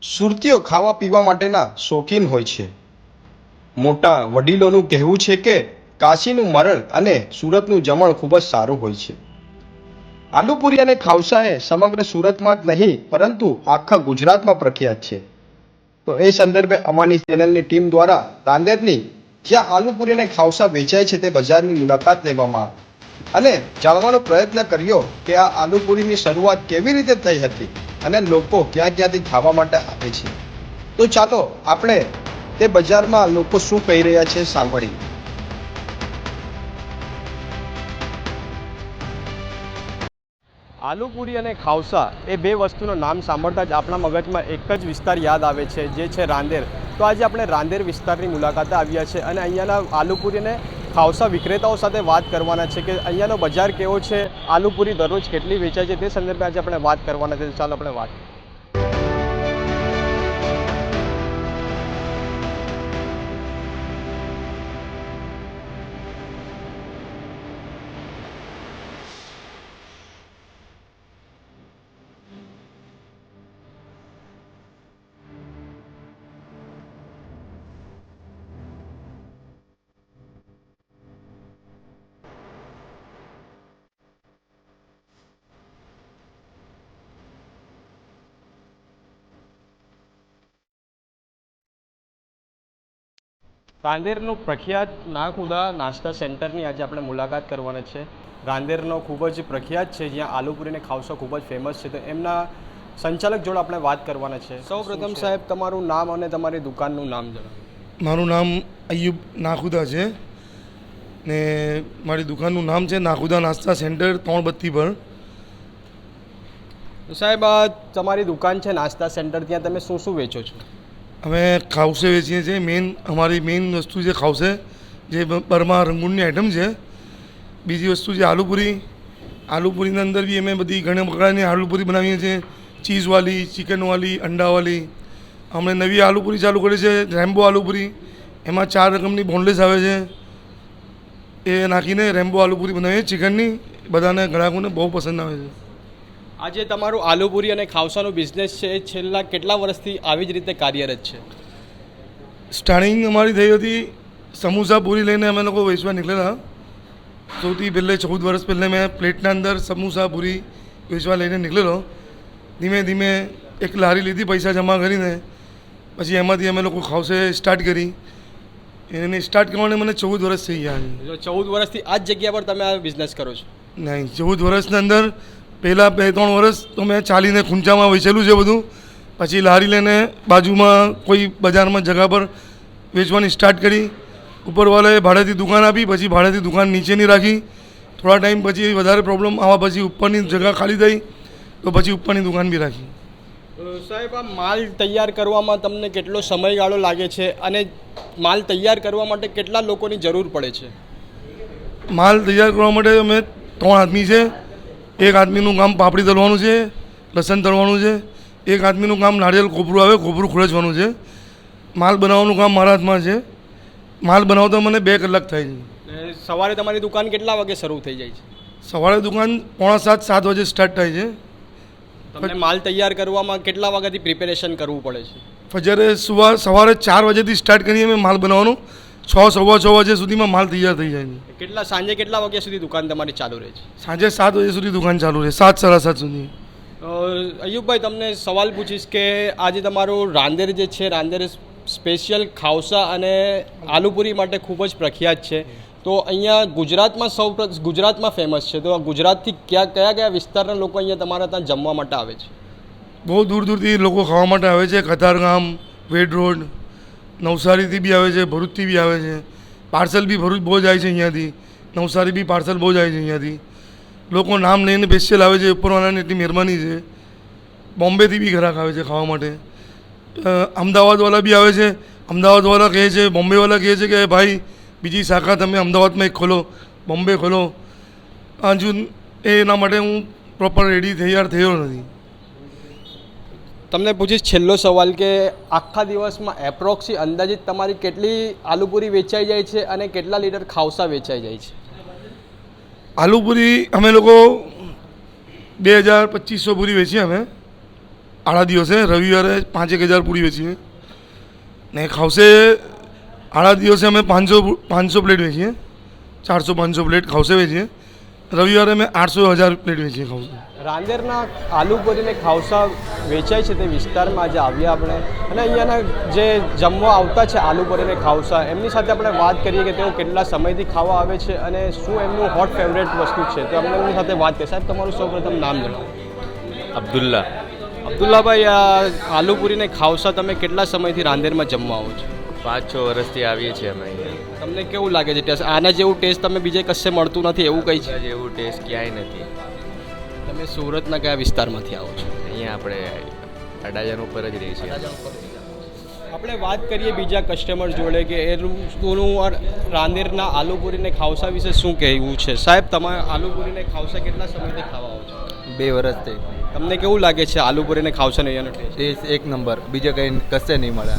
સુરતીઓ ખાવા પીવા માટેના શોખીન હોય છે. મોટા વડીલોનું કહેવું છે કે કાશીનું મરણ અને સુરતનું જમણ ખૂબ જ સારું હોય છે. આલુપુરી અને ખાવસા એ સમગ્ર સુરતમાં જ નહીં પરંતુ આખા ગુજરાતમાં પ્રખ્યાત છે. તો એ સંદર્ભે અમારી ચેનલની ટીમ દ્વારા રાંદેરની જ્યાં આલુપુરી અને ખાવસા વેચાય છે તે બજારની મુલાકાત લેવામાં આવી અને જાણવાનો પ્રયત્ન કર્યો કે આ આલુપુરીની શરૂઆત કેવી રીતે થઈ હતી અને લોકો ક્યાં ક્યાંથી ખાવા માટે આવે છે. તો ચાલો આપણે તે બજારમાં લોકો શું કહી રહ્યા છે સાંભળીએ. આલુપુરી અને ખાવસા એ બે વસ્તુનું નામ સાંભળતા જ આપણા મગજમાં એક જ વિસ્તાર યાદ આવે છે, જે છે રાંદેર. તો આજે આપણે રાંદેર વિસ્તારની મુલાકાતે આવ્યા છે અને અહીંયાના આલુપુરી અને ખાવસા વિક્રેતાઓ સાથે વાત કરવાના છે કે અહીંયાનો બજાર કેવો છે, આલુપુરી દરરોજ કેટલી વેચાય છે, તે સંદર્ભે આજે આપણે વાત કરવાના છે. ચાલો આપણે વાત. રાંદેરનું પ્રખ્યાત નાખુદા નાસ્તા સેન્ટરની આજે આપણે મુલાકાત કરવાના છે. રાંદેરનો ખૂબ જ પ્રખ્યાત છે, જ્યાં આલુપુરી અને ખાવસા ખૂબ જ ફેમસ છે. તો એમના સંચાલક જોડે આપણે વાત કરવાના છે. સૌ પ્રથમ સાહેબ, તમારું નામ અને તમારી દુકાનનું નામ જણાવો. મારું નામ અયુબ નાખુદા છે ને મારી દુકાનનું નામ છે નાખુદા નાસ્તા સેન્ટર 3 બત્તી પર. તો સાહેબ, આ તમારી દુકાન છે નાસ્તા સેન્ટર, ત્યાં તમે શું શું વેચો છો? અમે ખાવસે વેચીએ છીએ. અમારી મેઇન વસ્તુ છે ખાવસે, જે બર્મા રંગૂનની આઈટમ છે. બીજી વસ્તુ છે આલુપુરી. આલુપુરીની અંદર બી અમે બધી ઘણી પ્રકારની આલુપુરી બનાવીએ છીએ, ચીઝવાળી, ચિકનવાળી, અંડાવાળી. અમે નવી આલુપુરી ચાલુ કરી છે, રેમ્બો આલુપુરી. એમાં 4 રકમની બોનલેસ આવે છે, એ નાખીને રેમ્બો આલુપુરી બનાવીએ ચિકનની. બધાને ગ્રાહકોને બહુ પસંદ આવે છે. આજે તમારું આલુપુરી અને ખાવસાનું બિઝનેસ છે એ છેલ્લા કેટલા વર્ષથી આવી જ રીતે કાર્યરત છે? સ્ટાર્ટિંગ અમારી થઈ હતી સમોસા પૂરી લઈને અમે લોકો વેચવા નીકળેલા. સૌથી પહેલે 14 વર્ષ પહેલાં મેં પ્લેટના અંદર સમોસા પૂરી વેચવા લઈને નીકળેલો. ધીમે ધીમે એક લારી લીધી પૈસા જમા કરીને, પછી એમાંથી અમે લોકો ખાવસે સ્ટાર્ટ કરી. એને સ્ટાર્ટ કરવાને મને 14 વર્ષ થઈ ગયા છે. 14 વર્ષથી આ જ જગ્યા પર તમે આ બિઝનેસ કરો છો? નહીં, 14 વર્ષની અંદર પહેલાં 2-3 વર્ષ તો મેં ચાલીને ખૂંચામાં વેચેલું છે બધું. પછી લારી લઈને બાજુમાં કોઈ બજારમાં જગા પર વેચવાની સ્ટાર્ટ કરી. ઉપરવાળાએ ભાડેથી દુકાન આપી, પછી ભાડેથી દુકાન નીચેની રાખી. થોડા ટાઈમ પછી વધારે પ્રોબ્લેમ આવવા પછી ઉપરની જગા ખાલી થઈ, તો પછી ઉપરની દુકાન બી રાખી. સાહેબ, આ માલ તૈયાર કરવામાં તમને કેટલો સમયગાળો લાગે છે અને માલ તૈયાર કરવા માટે કેટલા લોકોની જરૂર પડે છે? માલ તૈયાર કરવા માટે અમે 3 આદમી છે. એક આદમીનું કામ પાપડી તળવાનું છે, લસણ તળવાનું છે. એક આદમીનું કામ નારિયેળ કોપરું આવે, કોપરું ખોળચવાનું છે. માલ બનાવવાનું કામ મારા હાથમાં છે. માલ બનાવતા મને 2 કલાક થાય છે. સવારે તમારી દુકાન કેટલા વાગે શરૂ થઈ જાય છે? સવારે દુકાન 6:45-7 વાગે સ્ટાર્ટ થાય છે. તમને માલ તૈયાર કરવામાં કેટલા વાગ્યાથી પ્રિપેરેશન કરવું પડે છે? ફજરે સવારે 4 વાગ્યાથી સ્ટાર્ટ કરીએ અમે માલ બનાવવાનું. 6-6:15 વાગ્યા સુધીમાં માલ તૈયાર થઈ જાય છે. સાંજે કેટલા વાગ્યા સુધી દુકાન તમારી ચાલુ રહે છે? સાંજે 7 વાગ્યા સુધી દુકાન ચાલુ રહે, 7-7:30 સુધી. અયુબભાઈ, તમને સવાલ પૂછીશ કે આજે તમારું રાંદેર જે છે, રાંદેર સ્પેશિયલ ખાવસા અને આલુપુરી માટે ખૂબ જ પ્રખ્યાત છે. તો અહીંયા ગુજરાતમાં ફેમસ છે. તો ગુજરાતથી કયા વિસ્તારના લોકો અહીંયા તમારા ત્યાં જમવા માટે આવે છે? બહુ દૂર દૂરથી લોકો ખાવા માટે આવે છે. કતારગામ, વેડ રોડ, નવસારીથી બી આવે છે, ભરૂચથી બી આવે છે. પાર્સલ બી ભરૂચ બહુ જાય છે અહીંયાથી. નવસારી બી પાર્સલ બહુ જાય છે અહીંયાથી. લોકો નામ લઈને સ્પેશિયલ આવે છે. ઉપરવાળાની એટલી મહેરબાની છે. બોમ્બેથી બી ગ્રાહક આવે છે ખાવા માટે. અમદાવાદવાળા બી આવે છે. અમદાવાદવાળા કહે છે, બોમ્બેવાળા કહે છે કે ભાઈ બીજી શાખા તમે અમદાવાદમાં એક ખોલો, બોમ્બે ખોલો. હજુ એના માટે હું પ્રોપર રેડી તૈયાર થયો નથી. તમને પૂછીશ છેલ્લો સવાલ કે આખા દિવસમાં એપ્રોક્સી અંદાજિત તમારી કેટલી આલુપુરી વેચાઈ જાય છે અને કેટલા લીટર ખાવસા વેચાઈ જાય છે? આલુપુરી અમે લોકો 2000-2500 પૂરી વેચીએ અમે. આડા દિવસે રવિવારે 5,000 પૂરી વેચીએ ને ખાવસે આડા દિવસે અમે 500 પ્લેટ વેચીએ, 400-500 પ્લેટ ખાવસે વેચીએ. રવિવારે અમે 800-1000 પ્લેટ વેચીએ ખાવસે. રાંદેરના આલુપુરી અને ખાવસા વેચાય છે તે વિસ્તારમાં આજે આવ્યા આપણે, અને અહીંયાના જે જમવા આવતા છે આલુપુરી અને ખાવસા એમની સાથે આપણે વાત કરીએ કે તેઓ કેટલા સમયથી ખાવા આવે છે અને શું એમનું હોટ ફેવરેટ વસ્તુ છે, તો આપણે એમની સાથે વાત કરીએ. સાહેબ, તમારું સૌપ્રથમ નામ જણાવો. અબ્દુલ્લા. અબ્દુલ્લાભાઈ, આ આલુપુરી અને ખાવસા તમે કેટલા સમયથી રાંદેરમાં જમવા આવો છો? 5-6 વર્ષથી આવીએ છીએ અમે અહીંયા. તમને કેવું લાગે છે ટેસ્ટ? આના જેવું ટેસ્ટ તમે બીજે કશે મળતું નથી એવું કંઈ છે? આજે એવું ટેસ્ટ ક્યાંય નથી. તમે સુરતના કયા વિસ્તારમાંથી આવો છો? અહીંયા આપણે અડાજણ ઉપર જ રહીએ છીએ. આપણે વાત કરીએ બીજા કસ્ટમર જોડે કે એનું રાંદેરના આલુપુરી અને ખાવસા વિશે શું કહેવું છે. સાહેબ, તમે આલુપુરી અને ખાવસા કેટલા સમયથી ખાવા આવો છો? 2 વર્ષથી. તમને કેવું લાગે છે આલુપુરી અને ખાવસાનો અહીંયાનો ટેસ્ટ? ટેસ્ટ એક નંબર, બીજે કંઈ કશે નહીં મળે.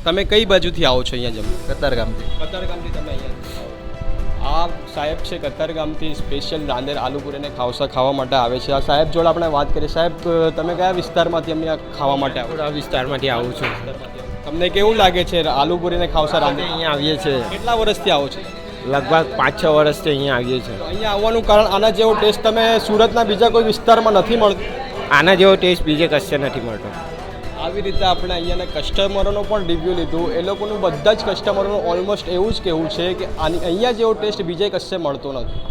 તમે કઈ બાજુથી આવો છો અહીંયા જમવા? કતારગામથી. કતારગામથી તમે અહીંયા આ સાહેબ છે કતારગામથી સ્પેશિયલ રાંદેર આલુપુરી અને ખાવસા ખાવા માટે આવે છે. આ સાહેબ જોડે આપણે વાત કરીએ. સાહેબ, તમે કયા વિસ્તારમાંથી અહીંયા ખાવા માટે આવો? આ વિસ્તારમાંથી આવું છું. તમને કેવું લાગે છે આલુપુરી અને ખાવસા રાંદેર? અહીંયા આવીએ છીએ કેટલા વર્ષથી આવો છો? લગભગ 5-6 વર્ષથી અહીંયા આવીએ છીએ. તો અહીંયા આવવાનું કારણ આના જેવો ટેસ્ટ તમે સુરતના બીજા કોઈ વિસ્તારમાં નથી મળતો? આના જેવો ટેસ્ટ બીજે કશે નથી મળતો. આવી રીતે આપણે અહીંયાના કસ્ટમરોનો પણ રિવ્યૂ લીધું. એ લોકોનું બધા જ કસ્ટમરોનું ઓલમોસ્ટ એવું જ કહેવું છે કે અહીંયા જેવો ટેસ્ટ બીજે કશે મળતો નથી.